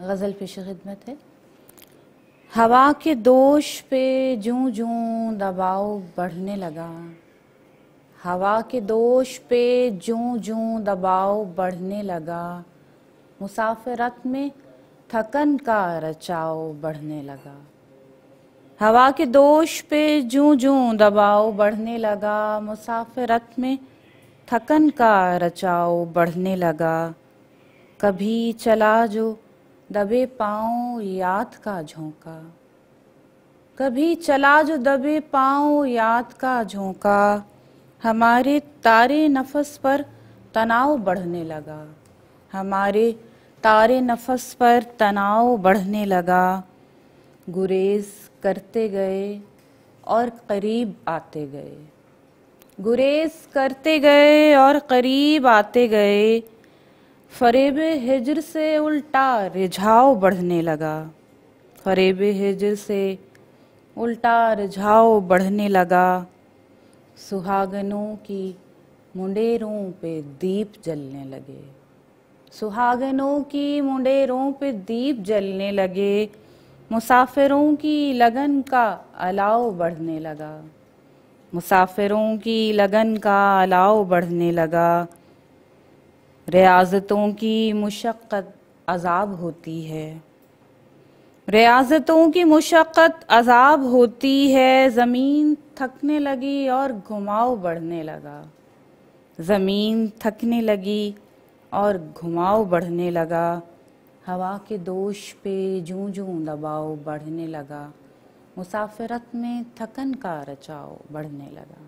गज़ल पेश खिदमत है। हवा के दोष पे जूं जूं दबाव बढ़ने लगा, हवा के दोष पे जूं जूं दबाव बढ़ने लगा, मुसाफिरत में थकन का रचाव बढ़ने लगा। हवा के दोष पे जूं जूं दबाव बढ़ने लगा, मुसाफिरत में थकन का रचाव बढ़ने लगा। कभी चला जो दबे पाँव याद का झोंका, कभी चला जो दबे पाँव याद का झोंका, हमारे तारे नफस पर तनाव बढ़ने लगा, हमारे तारे नफस पर तनाव बढ़ने लगा। गुरेज करते गए और करीब आते गए, गुरेज करते गए और करीब आते गए, फरेब हिज्र से उल्टा रिझाव बढ़ने लगा, फरेब हिज्र से उल्टा रिझाव बढ़ने लगा। सुहागनों की मुंडेरों पे दीप जलने लगे, सुहागनों की मुंडेरों पे दीप जलने लगे, मुसाफिरों की लगन का अलाव बढ़ने लगा, मुसाफिरों की लगन का अलाव बढ़ने लगा। रियाज़तों की मुशक्क़त अज़ाब होती है, रियाज़तों की मुशक्क़त अज़ाब होती है, ज़मीन थकने लगी और घुमाव बढ़ने लगा, ज़मीन थकने लगी और घुमाव बढ़ने लगा। हवा के दोष पे जूं जूं दबाव बढ़ने लगा, मुसाफिरत में थकन का रचाव बढ़ने लगा।